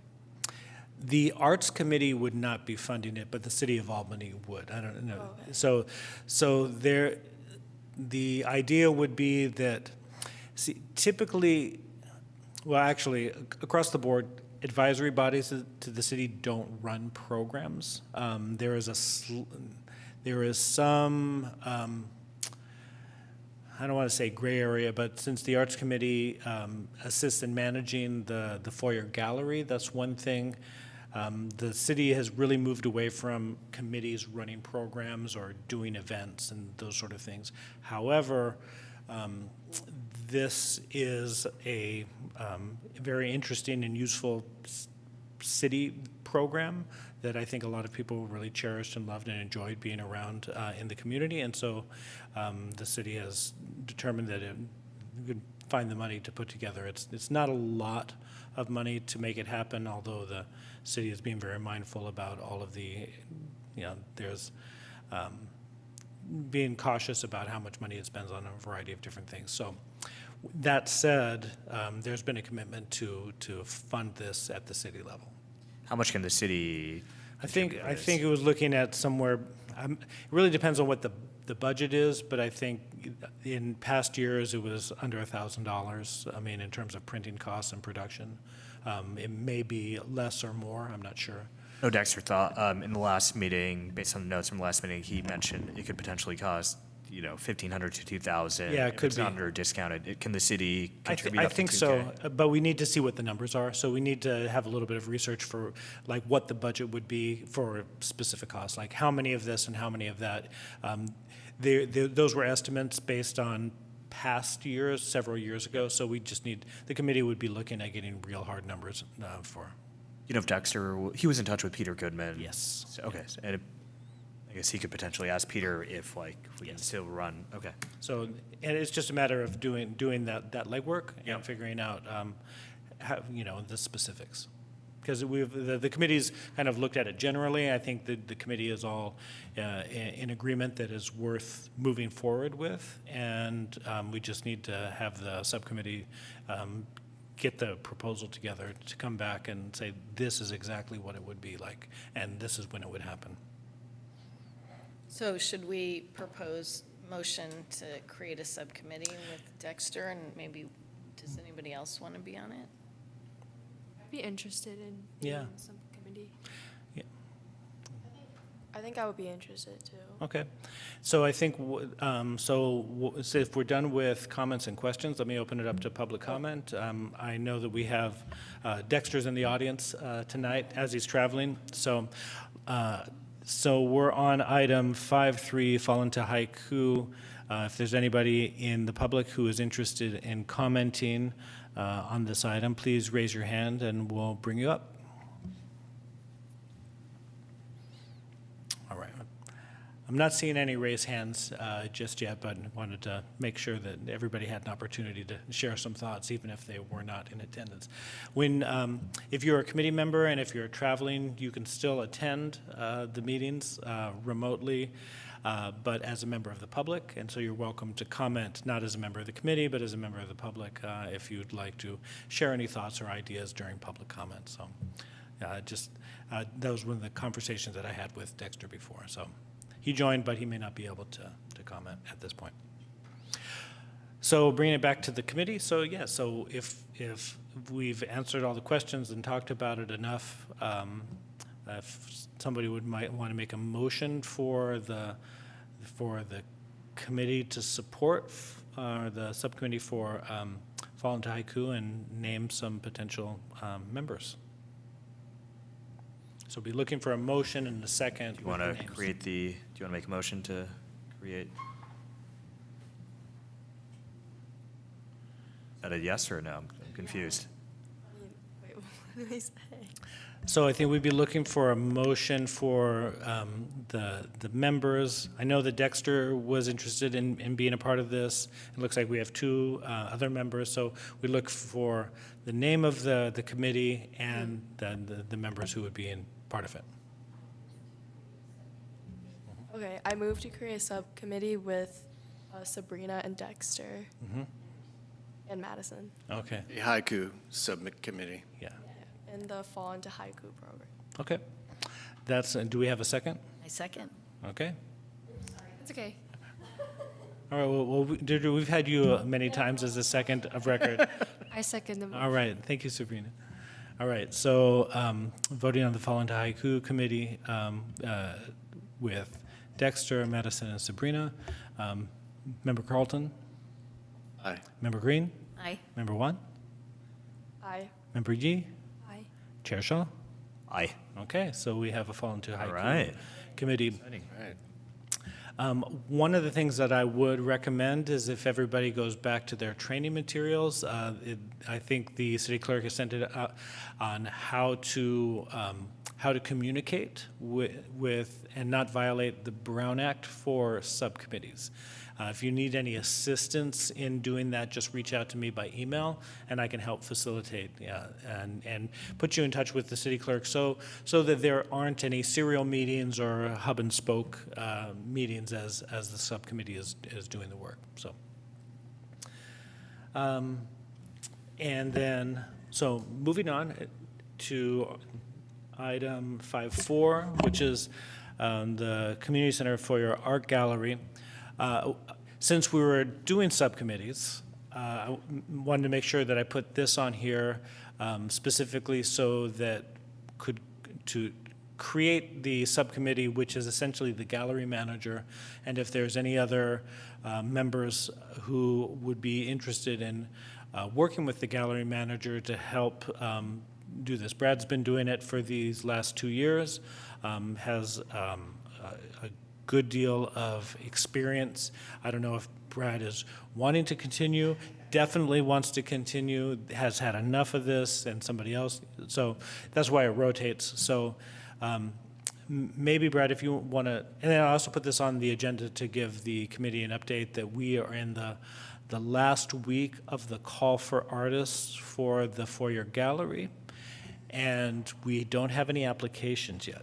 The Arts Committee would not be funding it, but the City of Albany would. I don't know. Oh, okay. So the idea would be that, typically, well, actually, across the board, advisory bodies to the city don't run programs. There is some, I don't want to say gray area, but since the Arts Committee assists in managing the foyer gallery, that's one thing. The city has really moved away from committees running programs or doing events and those sort of things. However, this is a very interesting and useful city program that I think a lot of people really cherished and loved and enjoyed being around in the community. And so the city has determined that it could find the money to put together. It's not a lot of money to make it happen, although the city is being very mindful about all of the, there's being cautious about how much money it spends on a variety of different things. So that said, there's been a commitment to fund this at the city level. How much can the city? I think it was looking at somewhere. It really depends on what the budget is, but I think in past years it was under $1,000. I mean, in terms of printing costs and production, it may be less or more. I'm not sure. No, Dexter thought in the last meeting, based on the notes from the last meeting, he mentioned it could potentially cost $1,500 to $2,000. Yeah, it if could it's be. not under discounted. Can the city contribute? I up to think 2K? so, but we need to see what the numbers are. So we need to have a little bit of research for what the budget would be for specific costs, like how many of this and how many of that. those were estimates based on past years, several years ago, so we just need, the committee would be looking at getting real hard numbers for. You know, if Dexter, he was in touch with Peter Goodman. Yes. So, okay, so, and I guess he could potentially ask Peter if we can Yes. still run, okay. So, and it's just a matter of doing that legwork Yep. and figuring out, how, the specifics. Because the committee's kind of looked at it generally. I think the committee is all in agreement that is worth moving forward with, and we just need to have the subcommittee get the proposal together to come back and say, this is exactly what it would be like, and this is when it would happen. So should we propose motion to create a subcommittee with Dexter, and maybe, does anybody else want to be on it? I'd be interested in Yeah. being on some committee. Yeah. I think I would be interested too. Okay, so I think, so if we're done with comments and questions, let me open it up to public comment. I know that we have Dexter's in the audience tonight as he's traveling, so we're on item 5.3, fall into haiku. If there's anybody in the public who is interested in commenting on this item, please raise your hand and we'll bring you up. All right. I'm not seeing any raised hands just yet, but wanted to make sure that everybody had an opportunity to share some thoughts, even if they were not in attendance. If you're a committee member and if you're traveling, you can still attend the meetings remotely, but as a member of the public, and so you're welcome to comment, not as a member of the committee, but as a member of the public, if you'd like to share any thoughts or ideas during public comment. So that was one of the conversations that I had with Dexter before. So he joined, but he may not be able to comment at this point. So bringing it back to the committee, so yeah, so if we've answered all the questions and talked about it enough, if somebody might want to make a motion for the committee to support the subcommittee for Fall into Haiku and name some potential members. So we'll be looking for a motion and a second. Do you want to make a motion to create? Is that a yes or a no? I'm confused. Wait, what did I say? So I think we'd be looking for a motion for the members. I know that Dexter was interested in being a part of this. It looks like we have two other members, so we look for the name of the committee and the members who would be in part of it. Okay, I move to create a subcommittee with Sabrina and Dexter and Madison Okay, The haiku subcommittee. yeah, in the Fall into Haiku program. okay. Do we have a second? I second. Okay. It's okay. All right, well, we've had you many times as a second of record. I second the motion. All right, thank you, Sabrina. All right, so voting on the Fall into Haiku committee with Dexter, Madison, and Sabrina. Member Carlton? Aye. Member Green? Aye. Member Wan? Aye. Member Yi? Aye. Chair Shaw? Aye. Okay, so we have a Fall into Haiku All right. committee. All right. One of the things that I would recommend is if everybody goes back to their training materials, I think the city clerk has sent it out on how to communicate with and not violate the Brown Act for subcommittees. If you need any assistance in doing that, just reach out to me by email, and I can help facilitate and put you in touch with the city clerk so that there aren't any serial meetings or hub and spoke meetings as the subcommittee is doing the work. So, and then, so moving on to item 5.4, which is the Community Center for your Art Gallery. Since we were doing subcommittees, I wanted to make sure that I put this on here specifically so that to create the subcommittee, which is essentially the gallery manager, and if there's any other members who would be interested in working with the gallery manager to help do this. Brad's been doing it for these last 2 years, has a good deal of experience. I don't know if Brad is wanting to continue, definitely wants to continue, has had enough of this, and somebody else. So that's why it rotates. So maybe, Brad, if you want to, and then I also put this on the agenda to give the committee an update that we are in the last week of the call for artists for the foyer gallery, and we don't have any applications yet.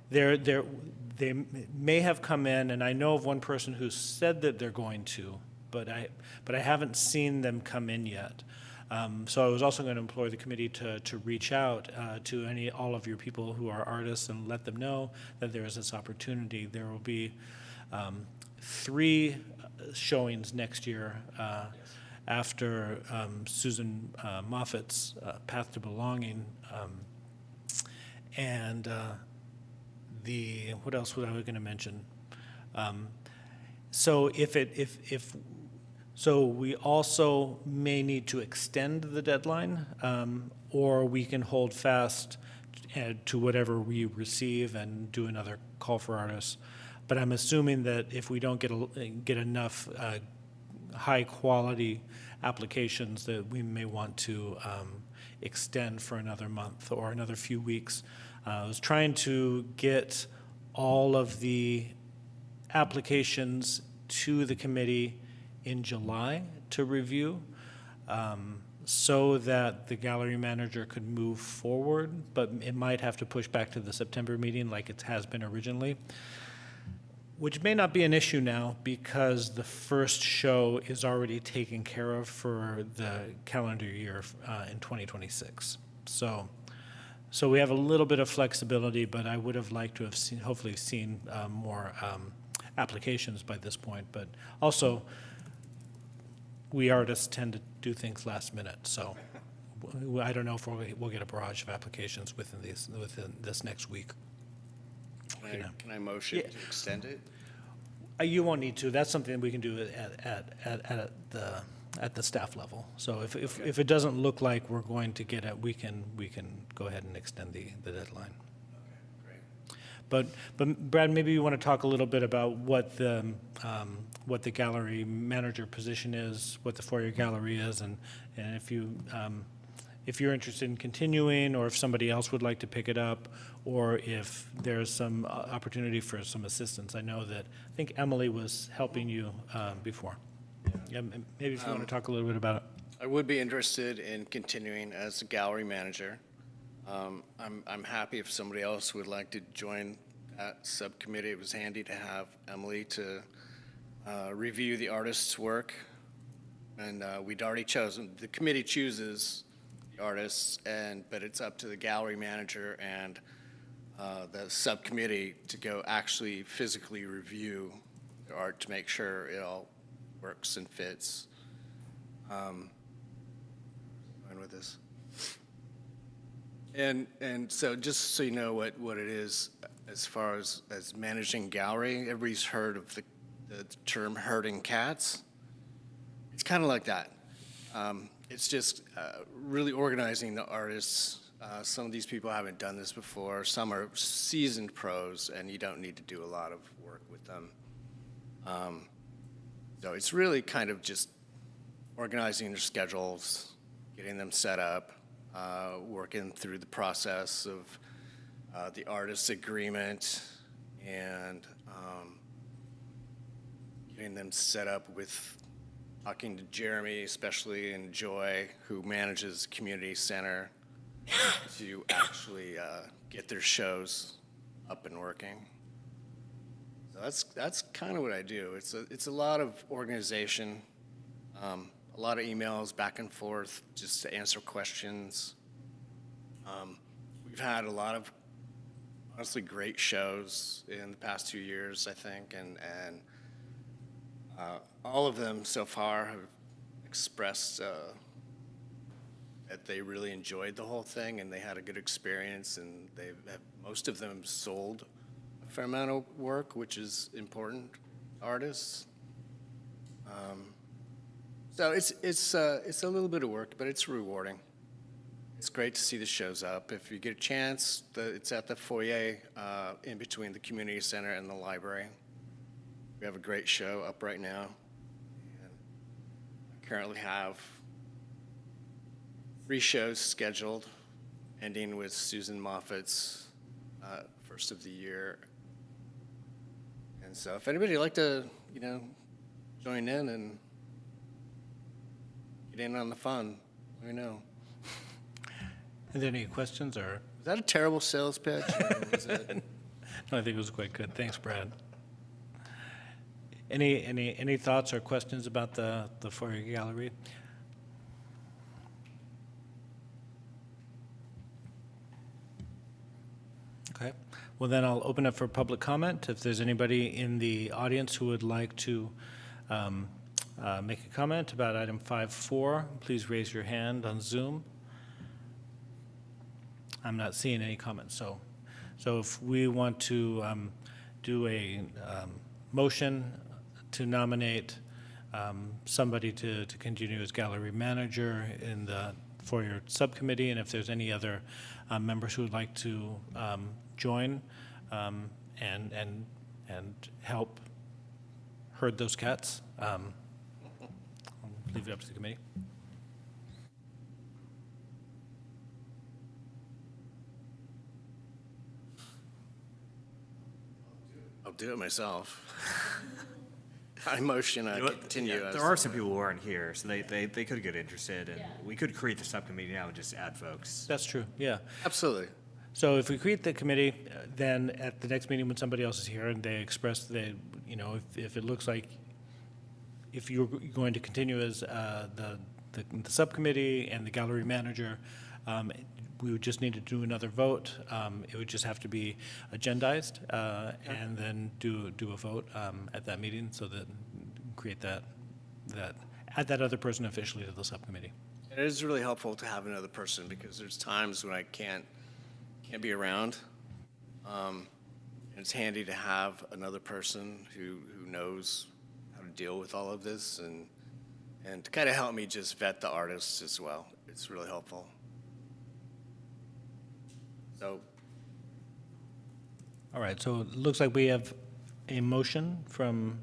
They may have come in, and I know of one person who said that they're going to, but I haven't seen them come in yet. So I was also going to implore the committee to reach out to all of your people who are artists and let them know that there is this opportunity. There will be 3 showings next year after Susan Moffat's Path to Belonging, and what else was I going to mention? So so we also may need to extend the deadline, or we can hold fast to whatever we receive and do another call for artists. But I'm assuming that if we don't get enough high-quality applications, that we may want to extend for another month or another few weeks. I was trying to get all of the applications to the committee in July to review, so that the gallery manager could move forward, but it might have to push back to the September meeting like it has been originally, which may not be an issue now because the first show is already taken care of for the calendar year in 2026. So we have a little bit of flexibility, but I would have liked to have hopefully seen more applications by this point. But also, we artists tend to do things last minute, so I don't know if we'll get a barrage of applications within this next week. Can I motion to extend it? You won't need to. That's something we can do at the staff level. So if it doesn't look like we're going to get it, we can go ahead and extend the deadline. Great. But Brad, maybe you want to talk a little bit about what the gallery manager position is, what the foyer gallery is, and if you're interested in continuing, or if somebody else would like to pick it up, or if there's some opportunity for some assistance. I know that I think Emily was helping you before. Yeah, maybe if you want to talk a little bit about it. I would be interested in continuing as a gallery manager. I'm happy if somebody else would like to join that subcommittee. It was handy to have Emily to review the artist's work, and we'd already chosen. The committee chooses the artists, but it's up to the gallery manager and the subcommittee to go actually physically review the art to make sure it all works and fits. Going with this. And so just so you know what it is as far as managing gallery, everybody's heard of the term herding cats. It's kind of like that. It's just really organizing the artists. Some of these people haven't done this before. Some are seasoned pros, and you don't need to do a lot of work with them. So it's really kind of just organizing their schedules, getting them set up, working through the process of the artist's agreement, and getting them set up with talking to Jeremy, especially, and Joy, who manages Community Center, to actually get their shows up and working. So that's kind of what I do. It's a lot of organization, a lot of emails back and forth just to answer questions. We've had a lot of honestly great shows in the past 2 years, I think, and all of them so far have expressed that they really enjoyed the whole thing and they had a good experience, and most of them sold a fair amount of work, which is important to artists. So it's a little bit of work, but it's rewarding. it's great to see the shows up. If you get a chance, it's at the foyer in between the community center and the library. We have a great show up right now. And I currently have 3 shows scheduled, ending with Susan Moffat's first of the year. And so if anybody would like to, join in and get in on the fun, let me know. Are there any questions or? Was that a terrible sales pitch? Or was it... No, I think it was quite good. Thanks, Brad. Any thoughts or questions about the foyer gallery? Okay. Well, then I'll open up for public comment. If there's anybody in the audience who would like to make a comment about item 5.4, please raise your hand on Zoom. I'm not seeing any comments. So if we want to do a motion to nominate somebody to continue as gallery manager in the foyer subcommittee, and if there's any other members who would like to join and help herd those cats, I'll leave it up to the committee. I'll do it myself. I motion I continue. Yeah, as there are some people who aren't here, so they could get interested, and we could create the subcommittee now and just add folks. That's true, yeah. Absolutely. So if we create the committee, then at the next meeting when somebody else is here and they express that, if it looks like if you're going to continue as the subcommittee and the gallery manager, we would just need to do another vote. It would just have to be agendized and then do a vote at that meeting, so that create that add that other person officially to the subcommittee. It is really helpful to have another person because there's times when I can't be around. And it's handy to have another person who knows how to deal with all of this and to kind of help me just vet the artists as well. It's really helpful. So, All right, so it looks like we have a motion from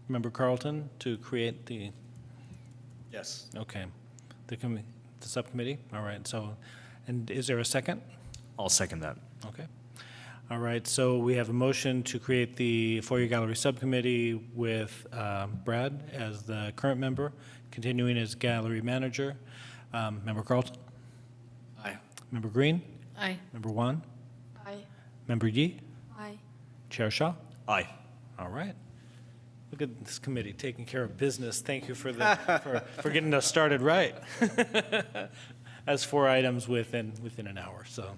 Member Carlton to create the, yes. okay, the subcommittee. All right, so, and is there a second? I'll second that. Okay. All right, so we have a motion to create the Foyer Gallery Subcommittee with Brad as the current member, continuing as gallery manager. Member Carlton? Aye. Member Green? Aye. Member Wan? Aye. Member Yee? Aye. Chair Shaw? Aye. All right. Look at this committee taking care of business. Thank you for for getting us started right. That's 4 items within an hour. So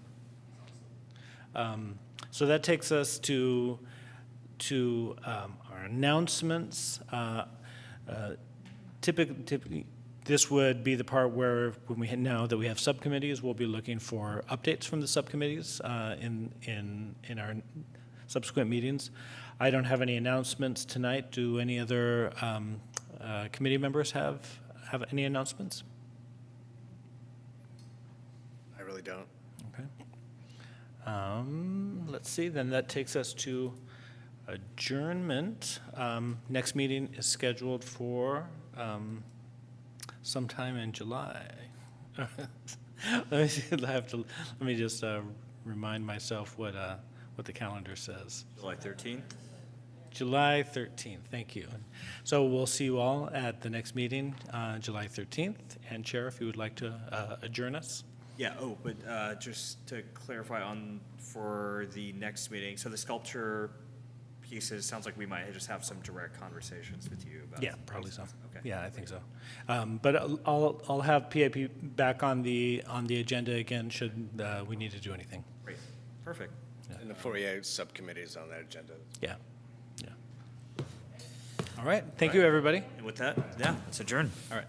that takes us to our announcements. Typically, this would be the part where, when we know that we have subcommittees, we'll be looking for updates from the subcommittees in our subsequent meetings. I don't have any announcements tonight. Do any other committee members have any announcements? I really don't. Okay. Let's see, then that takes us to adjournment. Next meeting is scheduled for sometime in July. Let me just remind myself what the calendar says. July 13th? July 13th, thank you. So we'll see you all at the next meeting, July 13th. And Chair, if you would like to adjourn us. Yeah, but just to clarify for the next meeting, so the sculpture pieces, sounds like we might just have some direct conversations with you about. Yeah, probably so. Okay. Yeah, I think so. But I'll have PAP back on the agenda again should we need to do anything. Great, perfect. And the foyer subcommittee is on that agenda. Yeah, yeah. All right, thank you, everybody. And with that, yeah, let's adjourn. All right.